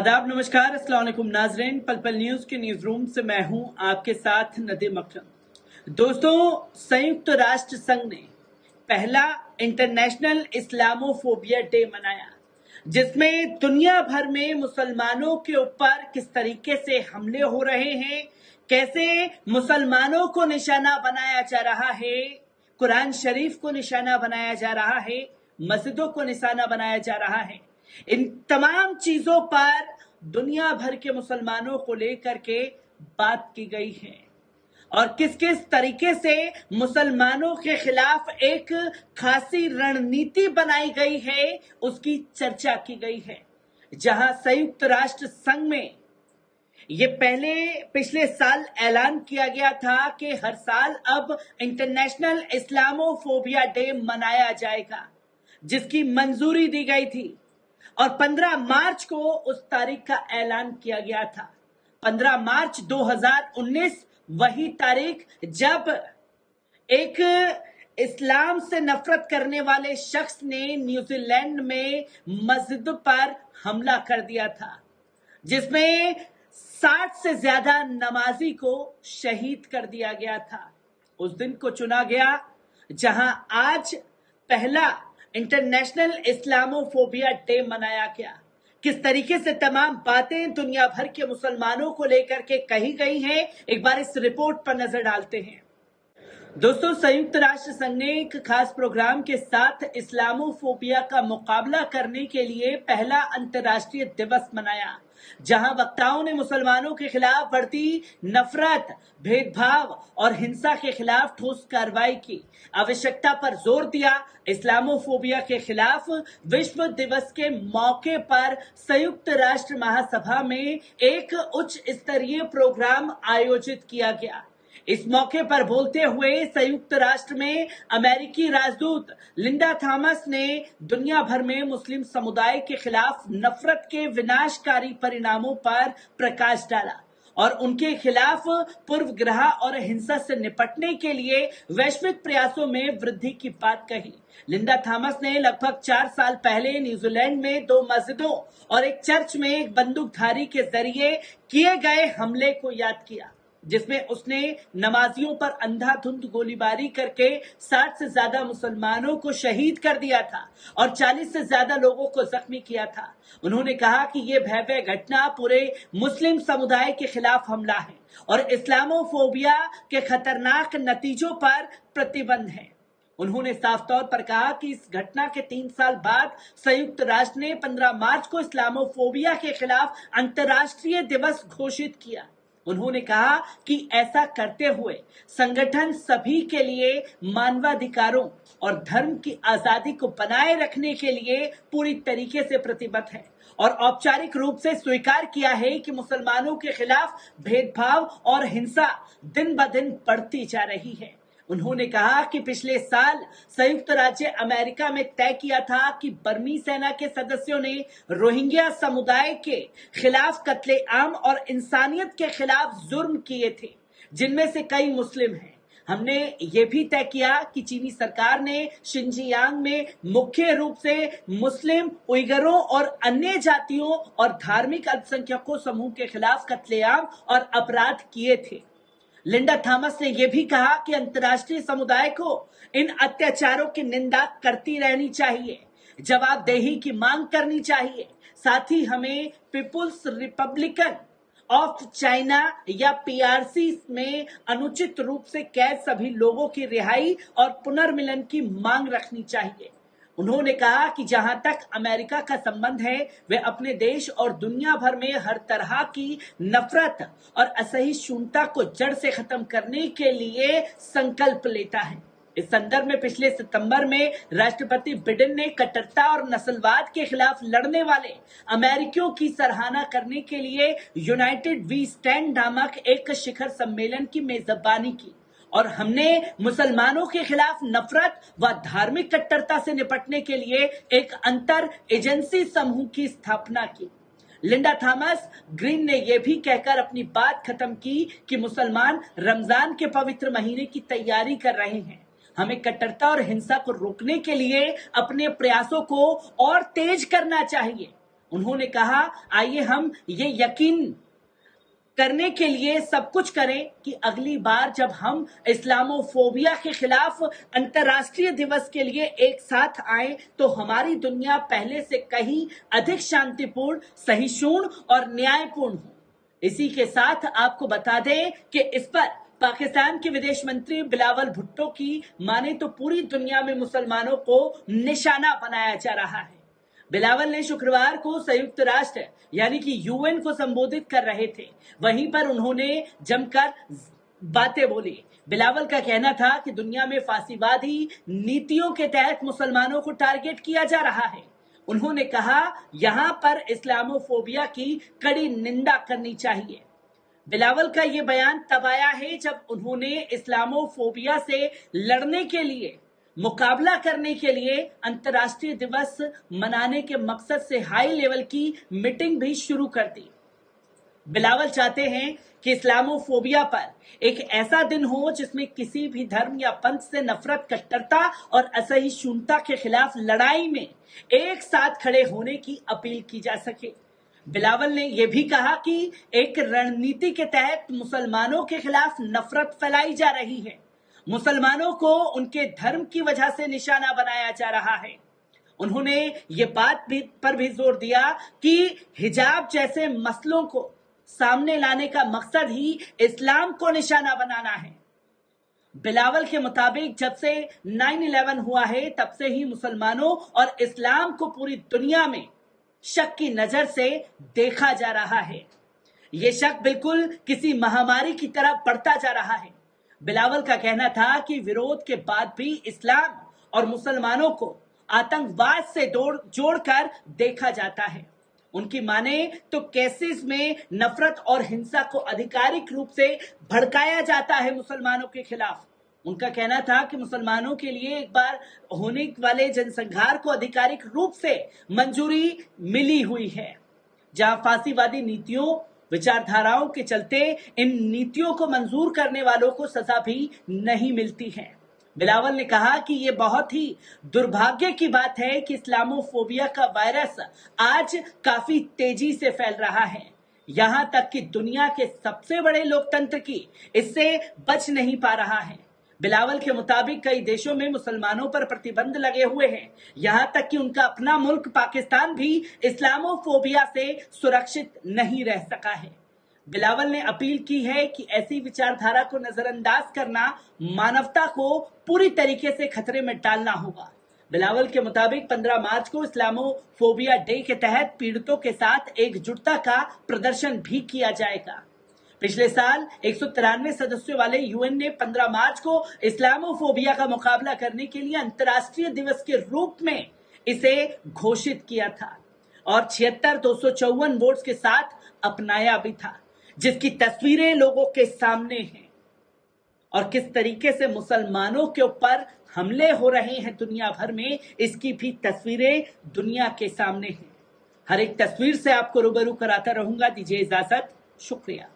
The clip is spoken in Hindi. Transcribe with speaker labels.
Speaker 1: आदाब, नमस्कार, अस्सलाम वालेकुम नाज़रीन। पल पल न्यूज़ के न्यूज़ रूम से मैं हूं आपके साथ नदीम अकरम। दोस्तों, संयुक्त राष्ट्र संघ ने पहला इंटरनेशनल इस्लामोफोबिया डे मनाया, जिसमें दुनिया भर में मुसलमानों के ऊपर किस तरीके से हमले हो रहे हैं, कैसे मुसलमानों को निशाना बनाया जा रहा है, कुरान शरीफ को निशाना बनाया जा रहा है, मस्जिदों को निशाना बनाया जा रहा है। इन तमाम चीजों पर दुनिया भर के मुसलमानों को लेकर के बात की गई है और किस किस तरीके से मुसलमानों के खिलाफ एक खासी रणनीति बनाई गई है, उसकी चर्चा की गई है। जहां संयुक्त राष्ट्र संघ में ये पिछले साल ऐलान किया गया था कि हर साल अब इंटरनेशनल इस्लामोफोबिया डे मनाया जाएगा, जिसकी मंजूरी दी गई थी और 15 मार्च को उस तारीख का ऐलान किया गया था। 15 मार्च 2019 वही तारीख जब एक इस्लाम से नफरत करने वाले शख्स ने न्यूजीलैंड में मस्जिद पर हमला कर दिया था, जिसमें 60 से ज्यादा नमाजी को शहीद कर दिया गया था। उस दिन को चुना गया जहां आज पहला इंटरनेशनल इस्लामोफोबिया डे मनाया गया। किस तरीके से तमाम बातें दुनिया भर के मुसलमानों को लेकर के कही गई हैं, एक बार इस रिपोर्ट पर नजर डालते हैं। दोस्तों, संयुक्त राष्ट्र संघ ने एक खास प्रोग्राम के साथ इस्लामोफोबिया का मुकाबला करने के लिए पहला अंतर्राष्ट्रीय दिवस मनाया, जहां वक्ताओं ने मुसलमानों के खिलाफ बढ़ती नफरत, भेदभाव और हिंसा के खिलाफ ठोस कार्रवाई की आवश्यकता पर जोर दिया। इस्लामोफोबिया के खिलाफ विश्व दिवस के मौके पर संयुक्त राष्ट्र महासभा में एक उच्च स्तरीय प्रोग्राम आयोजित किया गया। इस मौके पर बोलते हुए संयुक्त राष्ट्र में अमेरिकी राजदूत लिंडा थॉमस ने दुनिया भर में मुस्लिम समुदाय के खिलाफ नफरत के विनाशकारी परिणामों पर प्रकाश डाला और उनके खिलाफ पूर्वग्रह और हिंसा से निपटने के लिए वैश्विक प्रयासों में वृद्धि की बात कही। लिंडा थॉमस ने लगभग 4 साल पहले न्यूजीलैंड में 2 मस्जिदों और एक चर्च में एक बंदूकधारी के जरिए किए गए हमले को याद किया, जिसमें उसने नमाजियों पर अंधाधुंध गोलीबारी करके 60 से ज्यादा मुसलमानों को शहीद कर दिया था और 40 से ज्यादा लोगों को जख्मी किया था। उन्होंने कहा कि यह भयावह घटना पूरे मुस्लिम समुदाय के खिलाफ हमला है और इस्लामोफोबिया के खतरनाक नतीजों पर प्रतिबंध है। उन्होंने साफ तौर पर कहा कि इस घटना के 3 साल बाद संयुक्त राष्ट्र ने 15 मार्च को इस्लामोफोबिया के खिलाफ अंतर्राष्ट्रीय दिवस घोषित किया। उन्होंने कहा कि ऐसा करते हुए संगठन सभी के लिए मानवाधिकारों और धर्म की आजादी को बनाए रखने के लिए पूरी तरीके से प्रतिबद्ध है और औपचारिक रूप से स्वीकार किया है कि मुसलमानों के खिलाफ भेदभाव और हिंसा दिन ब दिन बढ़ती जा रही है। उन्होंने कहा कि पिछले साल संयुक्त राज्य अमेरिका में तय किया था कि बर्मी सेना के सदस्यों ने रोहिंग्या समुदाय के खिलाफ कत्लेआम और इंसानियत के खिलाफ जुर्म किए थे, जिनमें से कई मुस्लिम हैं। हमने ये भी तय किया कि चीनी सरकार ने शिनजियांग में मुख्य रूप से मुस्लिम, उइगरों और अन्य जातियों और धार्मिक अल्पसंख्यकों समूह के खिलाफ कत्लेआम और अपराध किए थे। लिंडा थॉमस ने यह भी कहा कि अंतर्राष्ट्रीय समुदाय को इन अत्याचारों की निंदा करती रहनी चाहिए, जवाबदेही की मांग करनी चाहिए। साथ ही हमें पीपुल्स रिपब्लिकन ऑफ चाइना या पीआरसी में अनुचित रूप से कैद सभी लोगों की रिहाई और पुनर्मिलन की मांग रखनी चाहिए। उन्होंने कहा कि जहां तक अमेरिका का संबंध है, वे अपने देश और दुनिया भर में हर तरह की नफरत और असहिष्णुता को जड़ से खत्म करने के लिए संकल्प लेता है। इस संदर्भ में पिछले सितंबर में राष्ट्रपति बिडेन ने कट्टरता और नस्लवाद के खिलाफ लड़ने वाले अमेरिकियों की सराहना करने के लिए यूनाइटेड वी स्टैंड नामक एक शिखर सम्मेलन की मेजबानी की और हमने मुसलमानों के खिलाफ नफरत व धार्मिक कट्टरता से निपटने के लिए एक अंतर एजेंसी समूह की स्थापना की। लिंडा थॉमस ग्रीन ने यह भी कहकर अपनी बात खत्म की कि मुसलमान रमजान के पवित्र महीने की तैयारी कर रहे हैं। हमें कट्टरता और हिंसा को रोकने के लिए अपने प्रयासों को और तेज करना चाहिए। उन्होंने कहा, आइए हम ये यकीन करने के लिए सब कुछ करें कि अगली बार जब हम इस्लामोफोबिया के खिलाफ अंतर्राष्ट्रीय दिवस के लिए एक साथ आए तो हमारी दुनिया पहले से कहीं अधिक शांतिपूर्ण, सहिष्णु और न्यायपूर्ण हो। इसी के साथ आपको बता दें कि इस पर पाकिस्तान के विदेश मंत्री बिलावल भुट्टो की माने तो पूरी दुनिया में मुसलमानों को निशाना बनाया जा रहा है। बिलावल ने शुक्रवार को संयुक्त राष्ट्र यानी कि यूएन को संबोधित कर रहे थे, वहीं पर उन्होंने जमकर बातें बोली। बिलावल का कहना था कि दुनिया में फांसीवादी नीतियों के तहत मुसलमानों को टारगेट किया जा रहा है। उन्होंने कहा, यहां पर इस्लामोफोबिया की कड़ी निंदा करनी चाहिए। बिलावल का ये बयान तब आया है जब उन्होंने इस्लामोफोबिया से लड़ने के लिए, मुकाबला करने के लिए अंतर्राष्ट्रीय दिवस मनाने के मकसद से हाई लेवल की मीटिंग भी शुरू कर दी। बिलावल चाहते हैं कि इस्लामोफोबिया पर एक ऐसा दिन हो जिसमें किसी भी धर्म या पंथ से नफरत, कट्टरता और असहिष्णुता के खिलाफ लड़ाई में एक साथ खड़े होने की अपील की जा सके। बिलावल ने यह भी कहा कि एक रणनीति के तहत मुसलमानों के खिलाफ नफरत फैलाई जा रही है। मुसलमानों को उनके धर्म की वजह से निशाना बनाया जा रहा है। उन्होंने ये बात पर भी जोर दिया कि हिजाब जैसे मसलों को सामने लाने का मकसद ही इस्लाम को निशाना बनाना है। बिलावल के मुताबिक जब से 9/11 हुआ है तब से ही मुसलमानों और इस्लाम को पूरी दुनिया में शक की नजर से देखा जा रहा है। ये शक बिल्कुल किसी महामारी की तरह बढ़ता जा रहा है। बिलावल का कहना था कि विरोध के बाद भी इस्लाम और मुसलमानों को आतंकवाद से जोड़कर देखा जाता है। उनकी माने तो केसेस में नफरत और हिंसा को आधिकारिक रूप से भड़काया जाता है मुसलमानों के खिलाफ। उनका कहना था कि मुसलमानों के लिए एक बार होने वाले जनसंहार को आधिकारिक रूप से मंजूरी मिली हुई है, जहां फांसीवादी नीतियों, विचारधाराओं के चलते इन नीतियों को मंजूर करने वालों को सजा भी नहीं मिलती है। बिलावल ने कहा कि ये बहुत ही दुर्भाग्य की बात है कि इस्लामोफोबिया का वायरस आज काफी तेजी से फैल रहा है, यहां तक कि दुनिया के सबसे बड़े लोकतंत्र की इससे बच नहीं पा रहा है। बिलावल के मुताबिक कई देशों में मुसलमानों पर प्रतिबंध लगे हुए हैं, यहां तक कि उनका अपना मुल्क पाकिस्तान भी इस्लामोफोबिया से सुरक्षित नहीं रह सका है। बिलावल ने अपील की है कि ऐसी विचारधारा को नजरअंदाज करना मानवता को पूरी तरीके से खतरे में डालना होगा। बिलावल के मुताबिक 15 मार्च को इस्लामोफोबिया डे के तहत पीड़ितों के साथ एकजुटता का प्रदर्शन भी किया जाएगा। पिछले साल 193 सदस्यों वाले यूएन ने 15 मार्च को इस्लामोफोबिया का मुकाबला करने के लिए अंतर्राष्ट्रीय दिवस के रूप में इसे घोषित किया था और 76,254 वोट्स के साथ अपनाया भी था, जिसकी तस्वीरें लोगों के सामने हैं और किस तरीके से मुसलमानों के ऊपर हमले हो रहे हैं दुनिया भर में, इसकी भी तस्वीरें दुनिया के सामने हैं। हर एक तस्वीर से आपको रूबरू कराता रहूंगा। दीजिए इजाजत, शुक्रिया।